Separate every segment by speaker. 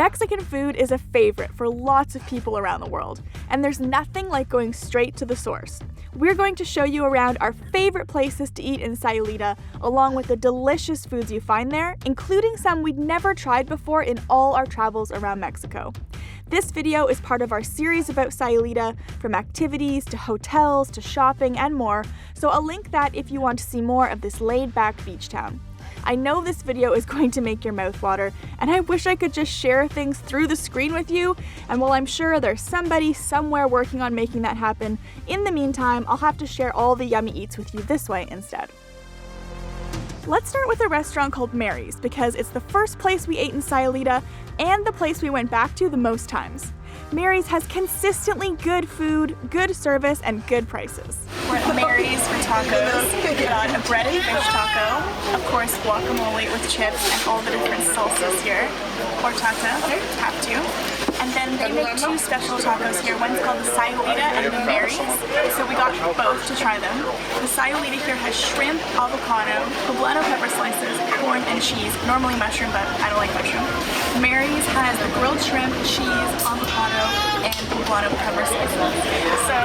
Speaker 1: Mexican food is a favorite for lots of people around the world, and there's nothing like going straight to the source. We're going to show you around our favorite places to eat in Sayulita, along with the delicious foods you find there, including some we'd never tried before in all our travels around Mexico. This video is part of our series about Sayulita, from activities to hotels to shopping and more, so I'll link that if you want to see more of this laid-back beach town. I know this video is going to make your mouth water, and I wish I could just share things through the screen with you, and while I'm sure there's somebody somewhere working on making that happen, in the meantime, I'll have to share all the yummy eats with you this way instead. Let's start with a restaurant called Mary's, because it's the first place we ate in Sayulita, and the place we went back to the most times. Mary's has consistently good food, good service, and good prices.
Speaker 2: We're at Mary's for tacos. We got a breaded fish taco, of course guacamole with chips and all the different salsas here. Horchata, have to. And then they make two special tacos here. One's called the Sayulita and the Mary's. So we got both to try them. The Sayulita here has shrimp, avocado, poblano pepper slices, corn, and cheese. Normally mushroom, but I don't like mushroom. Mary's has the grilled shrimp, cheese, avocado, and poblano pepper slices. So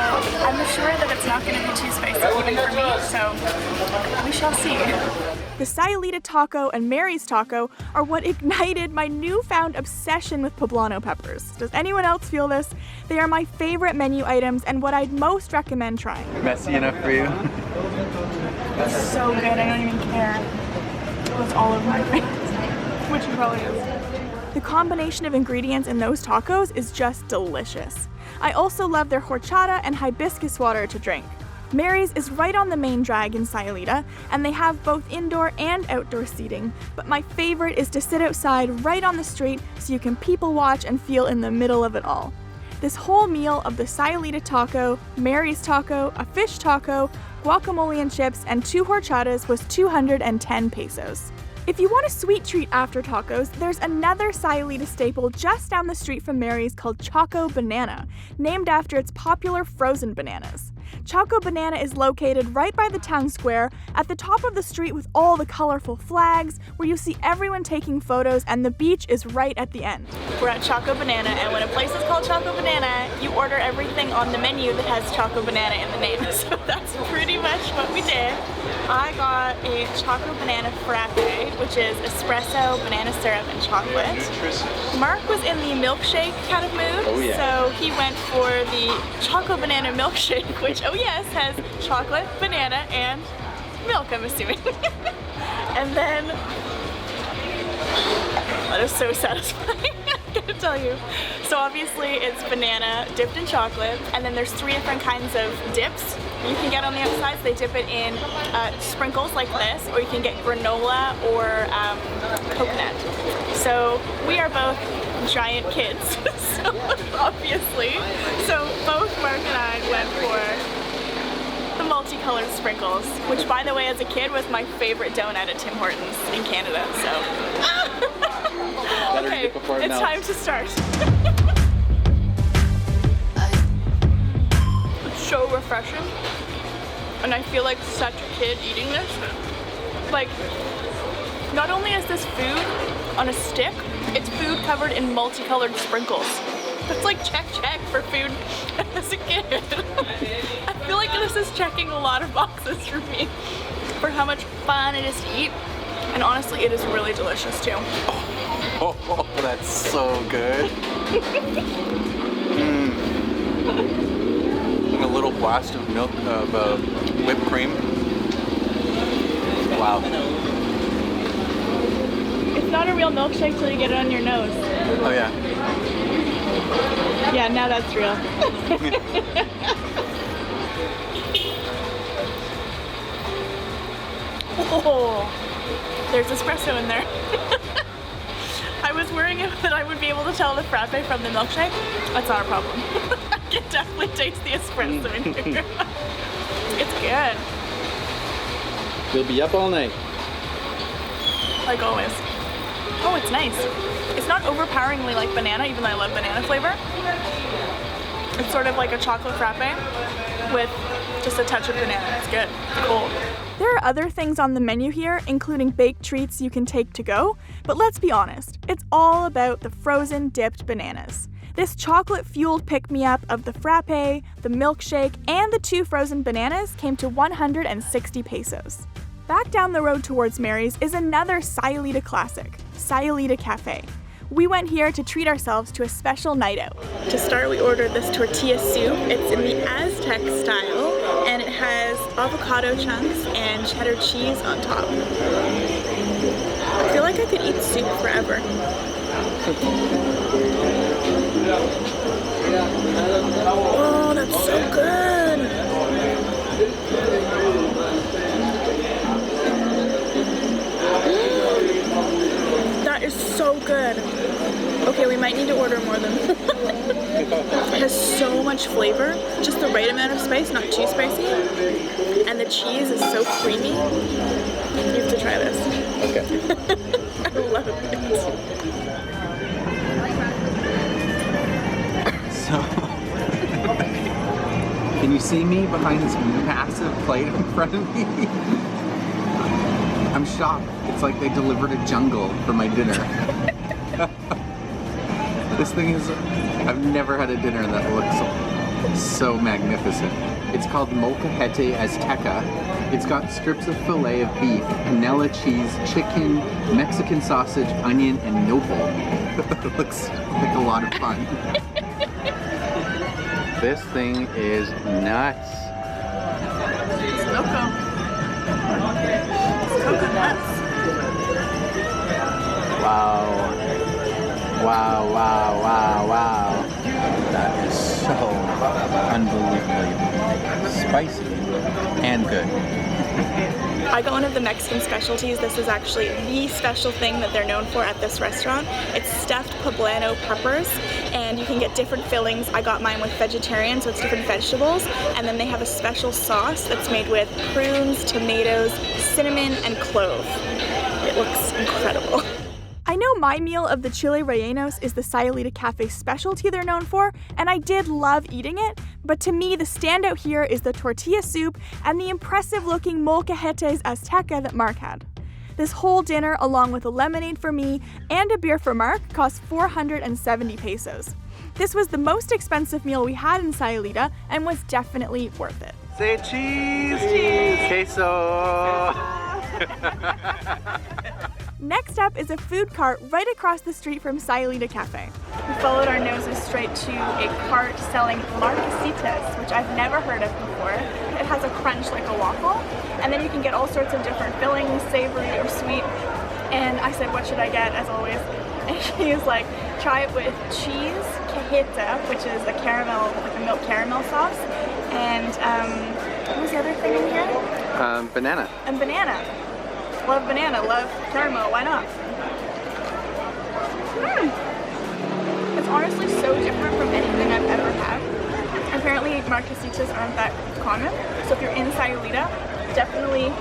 Speaker 2: I'm sure that it's not going to be too spicy even for me, so we shall see.
Speaker 1: The Sayulita taco and Mary's taco are what ignited my newfound obsession with poblano peppers. Does anyone else feel this? They are my favorite menu items and what I'd most recommend trying.
Speaker 3: Messy enough for you?
Speaker 2: It's so good, I don't even care. It's all over my face, which it probably is.
Speaker 1: The combination of ingredients in those tacos is just delicious. I also love their horchata and hibiscus water to drink. Mary's is right on the main drag in Sayulita, and they have both indoor and outdoor seating, but my favorite is to sit outside right on the street so you can people watch and feel in the middle of it all. This whole meal of the Sayulita taco, Mary's taco, a fish taco, guacamole and chips, and 2 horchatas was 210 pesos. If you want a sweet treat after tacos, there's another Sayulita staple just down the street from Mary's called Choco Banana, named after its popular frozen bananas. Choco Banana is located right by the town square, at the top of the street with all the colorful flags, where you see everyone taking photos, and the beach is right at the end.
Speaker 2: We're at Choco Banana, and when a place is called Choco Banana, you order everything on the menu that has Choco Banana in the name. So that's pretty much what we did. I got a Choco Banana frappe, which is espresso, banana syrup, and chocolate. Mark was in the milkshake kind of mood, so he went for the Choco Banana milkshake, which, oh yes, has chocolate, banana, and milk, I'm assuming. And then, that is so satisfying, I gotta tell you. So obviously it's banana dipped in chocolate, and then there's 3 different kinds of dips you can get on the outside. So they dip it in sprinkles like this, or you can get granola or coconut. So we are both giant kids, so obviously. So both Mark and I went for the multicolored sprinkles, which by the way as a kid was my favorite donut at Tim Hortons in Canada, so. Okay, it's time to start. It's so refreshing, and I feel like such a kid eating this. Like, not only is this food on a stick, it's food covered in multicolored sprinkles. It's like check for food as a kid. I feel like this is checking a lot of boxes for me for how much fun it is to eat, and honestly it is really delicious too.
Speaker 3: Oh, that's so good. And a little blast of milk, of whipped cream. Wow.
Speaker 2: It's not a real milkshake till you get it on your nose.
Speaker 3: Oh yeah.
Speaker 2: Yeah, now that's real. Oh, there's espresso in there. I was worrying that I would be able to tell the frappe from the milkshake. That's not a problem. I can definitely taste the espresso in here. It's good.
Speaker 3: You'll be up all night.
Speaker 2: Like always. Oh, it's nice. It's not overpoweringly like banana, even though I love banana flavor. It's sort of like a chocolate frappe with just a touch of banana. It's good. It's cold.
Speaker 1: There are other things on the menu here, including baked treats you can take to go, But let's be honest, it's all about the frozen dipped bananas. This chocolate-fueled pick-me-up of the frappe, the milkshake, and the 2 frozen bananas came to 160 pesos. Back down the road towards Mary's is another Sayulita classic, Salida Cafe. We went here to treat ourselves to a special night out. To start, we ordered this tortilla soup. It's in the Aztec style, and it has avocado chunks and cheddar cheese on top. I feel like I could eat soup forever. Oh, that's so good! That is so good. Okay, we might need to order more than It has so much flavor, just the right amount of spice, not too spicy. And the cheese is so creamy. You have to try this.
Speaker 3: Okay.
Speaker 1: I love it.
Speaker 4: So, can you see me behind this massive plate in front of me? I'm shocked. It's like they delivered a jungle for my dinner. This thing is, I've never had a dinner that looks so magnificent. It's called molcajete Azteca. It's got strips of filet of beef, panela cheese, chicken, Mexican sausage, onion, and nopal. It looks like a lot of fun. This thing is nuts.
Speaker 1: It's loco. It's coconuts.
Speaker 4: Wow. Wow, wow, wow, wow. That is so unbelievably spicy and good.
Speaker 1: I got one of the Mexican specialties. This is actually the special thing that they're known for at this restaurant. It's stuffed poblano peppers, and you can get different fillings. I got mine with vegetarian, so it's different vegetables. And then they have a special sauce that's made with prunes, tomatoes, cinnamon, and clove. It looks incredible. I know my meal of the chile rellenos is the Sayulita Cafe specialty they're known for, and I did love eating it, but to me the standout here is the tortilla soup and the impressive looking molcajetes Azteca that Mark had. This whole dinner, along with a lemonade for me and a beer for Mark, cost 470 pesos. This was the most expensive meal we had in Sayulita and was definitely worth it.
Speaker 4: Say cheese! Cheese! Queso!
Speaker 1: Next up is a food cart right across the street from Sayulita Cafe. We followed our noses straight to a cart selling Marquesitas, which I've never heard of before. It has a crunch like a waffle, and then you can get all sorts of different fillings, savory or sweet. And I said, what should I get, as always? And she was like, try it with cheese, cajeta, which is a caramel, like a milk caramel sauce, and what was the other thing in here?
Speaker 4: Banana.
Speaker 1: And banana. Love banana, love caramel, why not? It's honestly so different from anything I've ever had. Apparently Marquesitas aren't that common, so if you're in Sayulita, definitely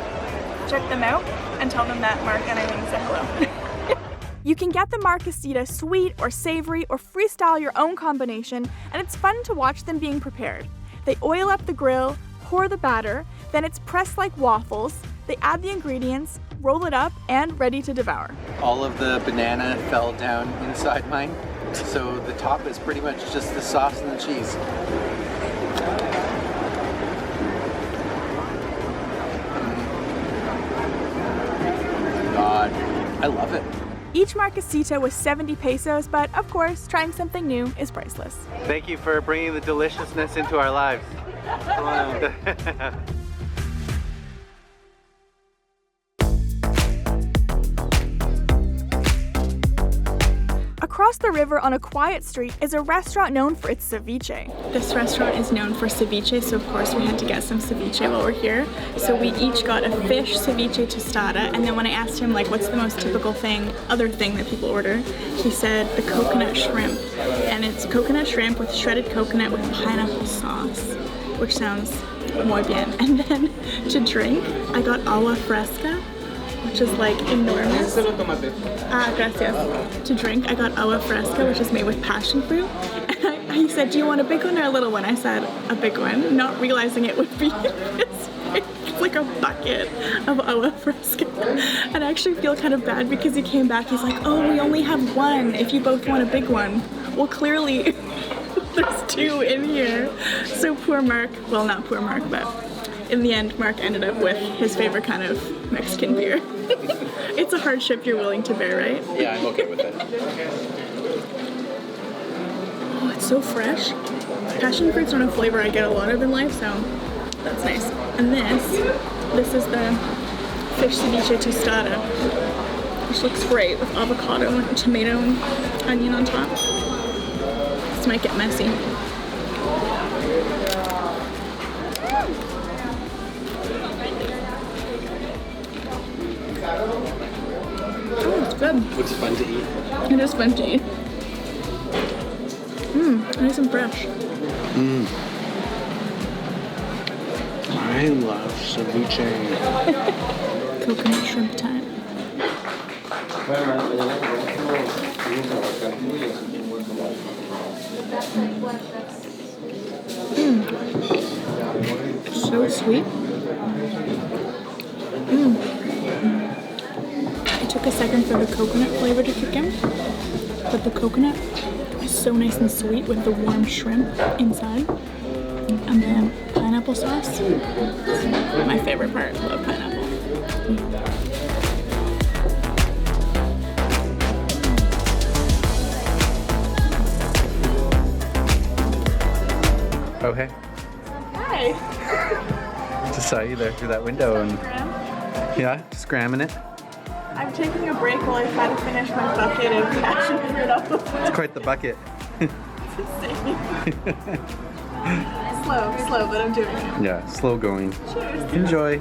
Speaker 1: check them out and tell them that Mark and Eileen said hello. You can get the Marquesita sweet or savory or freestyle your own combination, and it's fun to watch them being prepared. They oil up the grill, pour the batter, then it's pressed like waffles, they add the ingredients, roll it up, and ready to devour.
Speaker 4: All of the banana fell down inside mine, so the top is pretty much just the sauce and the cheese. God, I love it.
Speaker 1: Each Marquesita was 70 pesos, but of course, trying something new is priceless.
Speaker 4: Thank you for bringing the deliciousness into our lives.
Speaker 1: Across the river on a quiet street is a restaurant known for its ceviche. This restaurant is known for ceviche, so of course we had to get some ceviche while we're here. So we each got a fish ceviche tostada, and then when I asked him like what's the most typical other thing that people order, he said the coconut shrimp. And it's coconut shrimp with shredded coconut with pineapple sauce, which sounds muy bien. And then to drink, I got agua fresca, which is like enormous. Gracias. To drink, I got agua fresca, which is made with passion fruit. And he said, do you want a big one or a little one? I said, a big one, not realizing it would be this big.
Speaker 2: like a bucket of agua fresca. And I actually feel kind of bad because he came back, he's like, oh, we only have one if you both want a big one. Well, clearly there's two in here. So poor Mark, well, not poor Mark, but in the end, Mark ended up with his favorite kind of Mexican beer. It's a hardship you're willing to bear, right?
Speaker 3: Yeah, I'm okay with it.
Speaker 2: Oh, it's so fresh. Passion fruit's not a flavor I get a lot of in life, so that's nice. And this is the fish ceviche tostada, which looks great with avocado and tomato and onion on top. This might get messy. Oh, it's good.
Speaker 3: It's fun to eat.
Speaker 2: It is fun to eat. Nice and fresh.
Speaker 3: I love ceviche.
Speaker 2: Coconut shrimp time. So sweet. It took a second for the coconut flavor to kick in, but the coconut is so nice and sweet with the warm shrimp inside. And then pineapple sauce. My favorite part. Love pineapple.
Speaker 4: Oh, hey.
Speaker 2: Hi.
Speaker 4: Just saw you there through that window and yeah, just gramming it.
Speaker 2: I'm taking a break while I try to finish my bucket of passion fruit off the floor.
Speaker 4: It's quite the bucket.
Speaker 2: Slow, but I'm doing it.
Speaker 4: Yeah, slow going.
Speaker 2: Cheers.
Speaker 4: Enjoy.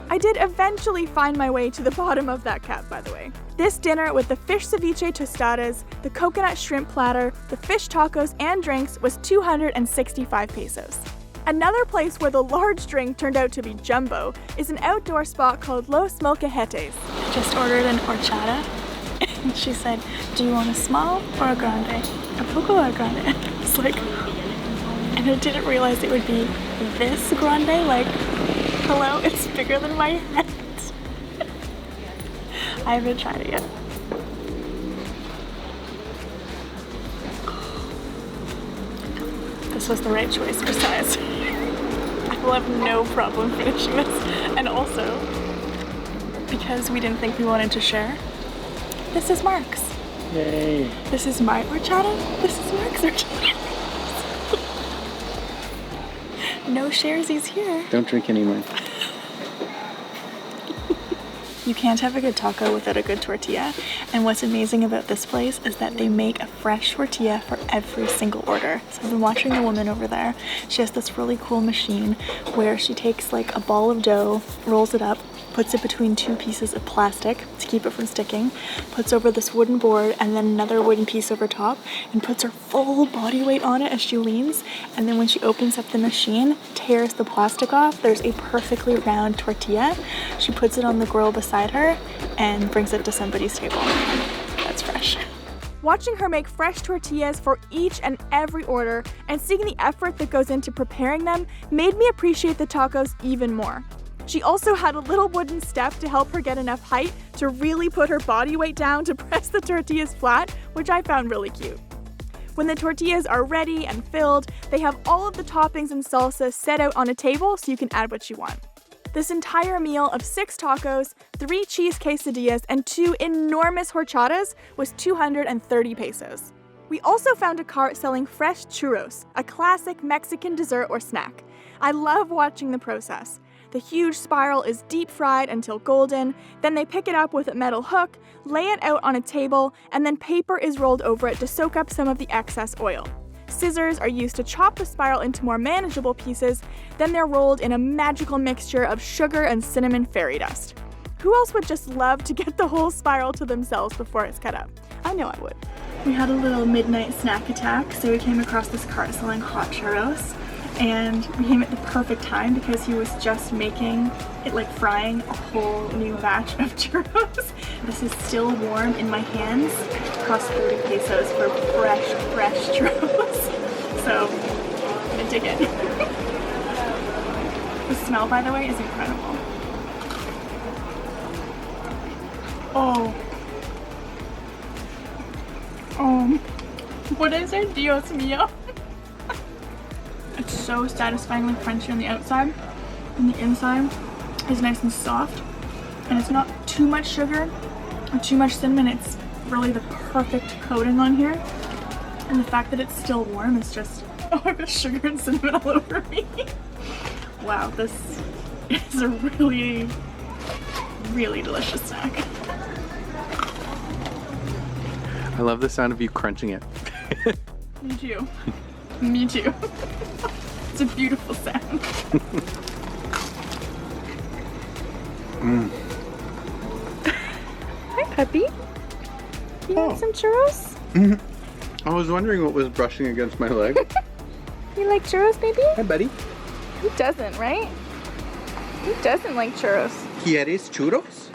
Speaker 1: I did eventually find my way to the bottom of that cup, by the way. This dinner with the fish ceviche tostadas, the coconut shrimp platter, the fish tacos, and drinks was 265 pesos. Another place where the large drink turned out to be jumbo is an outdoor spot called Los Molcajetes.
Speaker 2: Just ordered an horchata, and she said, do you want a small or a grande? A poco or a grande? It's like, and I didn't realize it would be this grande, like, hello, it's bigger than my head. I haven't tried it yet. This was the right choice for size. I will have no problem finishing this. And also, because we didn't think we wanted to share, this is Mark's.
Speaker 3: Yay.
Speaker 2: This is my horchata. This is Mark's horchata. No sharesies here.
Speaker 3: Don't drink anymore.
Speaker 2: You can't have a good taco without a good tortilla. And what's amazing about this place is that they make a fresh tortilla for every single order. So I've been watching the woman over there. She has this really cool machine where she takes like a ball of dough, rolls it up, puts it between two pieces of plastic to keep it from sticking, puts over this wooden board and then another wooden piece over top, and puts her full body weight on it as she leans. And then when she opens up the machine, tears the plastic off, there's a perfectly round tortilla. She puts it on the grill beside her and brings it to somebody's table. That's fresh.
Speaker 1: Watching her make fresh tortillas for each and every order and seeing the effort that goes into preparing them made me appreciate the tacos even more. She also had a little wooden step to help her get enough height to really put her body weight down to press the tortillas flat, which I found really cute. When the tortillas are ready and filled, they have all of the toppings and salsa set out on a table so you can add what you want. This entire meal of 6 tacos, 3 cheese quesadillas, and 2 enormous horchatas was 230 pesos. We also found a cart selling fresh churros, a classic Mexican dessert or snack. I love watching the process. The huge spiral is deep fried until golden, then they pick it up with a metal hook, lay it out on a table, and then paper is rolled over it to soak up some of the excess oil. Scissors are used to chop the spiral into more manageable pieces, then they're rolled in a magical mixture of sugar and cinnamon fairy dust. Who else would just love to get the whole spiral to themselves before it's cut up? I know I would.
Speaker 2: We had a little midnight snack attack, so we came across this cart selling hot churros. And we came at the perfect time because he was just making it, like frying a whole new batch of churros. This is still warm in my hands. It cost 30 pesos for fresh churros. So, I'm gonna dig in. The smell, by the way, is incredible. Oh. What is it? Dios mío. It's so satisfyingly crunchy on the outside, and the inside is nice and soft. And it's not too much sugar or too much cinnamon. It's really the perfect coating on here. And the fact that it's still warm is just, oh, I've got sugar and cinnamon all over me. Wow, this is a really, really delicious snack.
Speaker 4: I love the sound of you crunching it.
Speaker 2: Me too. Me too. It's a beautiful sound.
Speaker 1: Hi, puppy. You want some churros?
Speaker 4: I was wondering what was brushing against my leg.
Speaker 1: You like churros, baby?
Speaker 4: Hi, buddy.
Speaker 1: Who doesn't, right? Who doesn't like churros?
Speaker 4: ¿Quieres churros?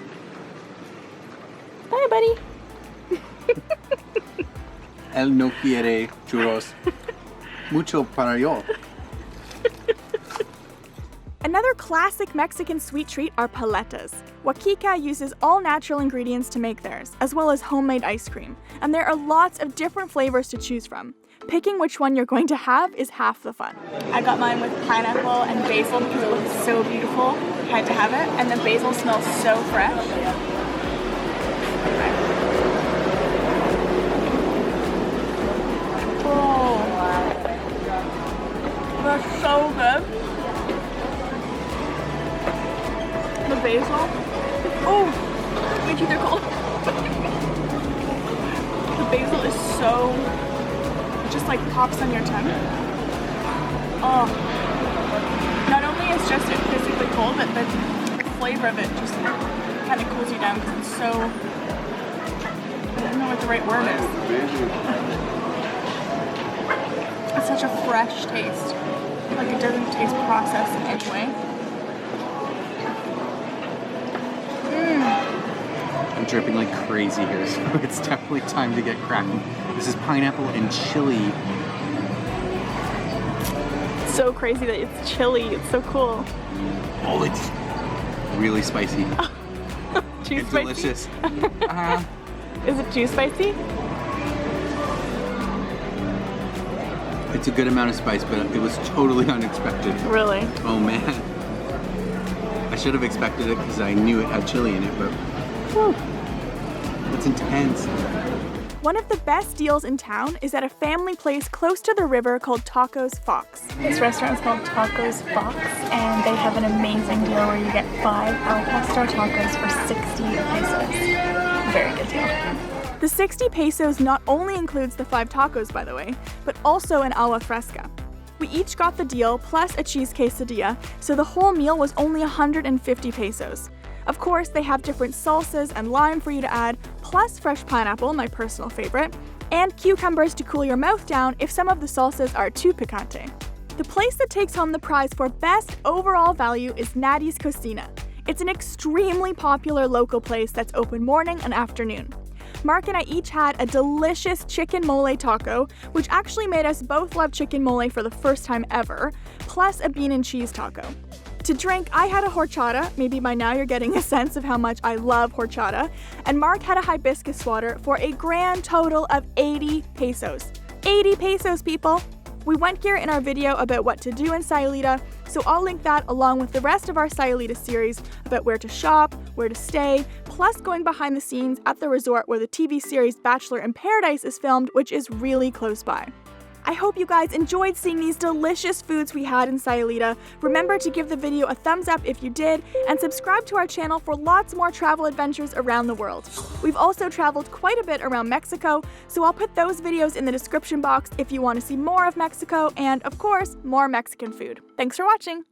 Speaker 1: Hi, buddy.
Speaker 4: Él no quiere churros. Mucho para yo.
Speaker 1: Another classic Mexican sweet treat are paletas. Oaxaca uses all natural ingredients to make theirs, as well as homemade ice cream, and there are lots of different flavors to choose from. Picking which one you're going to have is half the fun.
Speaker 2: I got mine with pineapple and basil because it looks so beautiful. Had to have it, and the basil smells so fresh. Oh, that's so good. The basil. Oh, my teeth are cold. The basil is so, it just like pops on your tongue. Oh, not only is just it physically cold, but the flavor of it just kind of cools you down because it's so, I don't know what the right word is. It's such a fresh taste. Like it doesn't taste processed in any way.
Speaker 4: I'm dripping like crazy here, so it's definitely time to get cracking. This is pineapple and chili.
Speaker 1: It's so crazy that it's chili. It's so cool.
Speaker 4: Oh, it's really spicy.
Speaker 1: Too
Speaker 4: and
Speaker 1: spicy?
Speaker 4: delicious.
Speaker 1: Is it too spicy?
Speaker 4: It's a good amount of spice, but it was totally unexpected.
Speaker 1: Really?
Speaker 4: Oh man. I should have expected it because I knew it had chili in it, but whew, it's intense.
Speaker 1: One of the best deals in town is at a family place close to the river called Tacos Fox.
Speaker 2: This restaurant is called Tacos Fox, and they have an amazing deal where you get 5 al pastor tacos for 60 pesos. Very good deal.
Speaker 1: The 60 pesos not only includes the 5 tacos, by the way, but also an agua fresca. We each got the deal plus a cheese quesadilla, so the whole meal was only 150 pesos. Of course, they have different salsas and lime for you to add, plus fresh pineapple, my personal favorite, and cucumbers to cool your mouth down if some of the salsas are too picante. The place that takes home the prize for best overall value is Natty's Cocina. It's an extremely popular local place that's open morning and afternoon. Mark and I each had a delicious chicken mole taco, which actually made us both love chicken mole for the first time ever, plus a bean and cheese taco. To drink, I had a horchata, maybe by now you're getting a sense of how much I love horchata, and Mark had a hibiscus water for a grand total of 80 pesos. 80 pesos, people! We went here in our video about what to do in Sayulita, so I'll link that along with the rest of our Sayulita series about where to shop, where to stay, plus going behind the scenes at the resort where the TV series Bachelor in Paradise is filmed, which is really close by. I hope you guys enjoyed seeing these delicious foods we had in Sayulita. Remember to give the video a thumbs up if you did, and subscribe to our channel for lots more travel adventures around the world. We've also traveled quite a bit around Mexico, so I'll put those videos in the description box if you want to see more of Mexico and, of course, more Mexican food. Thanks for watching!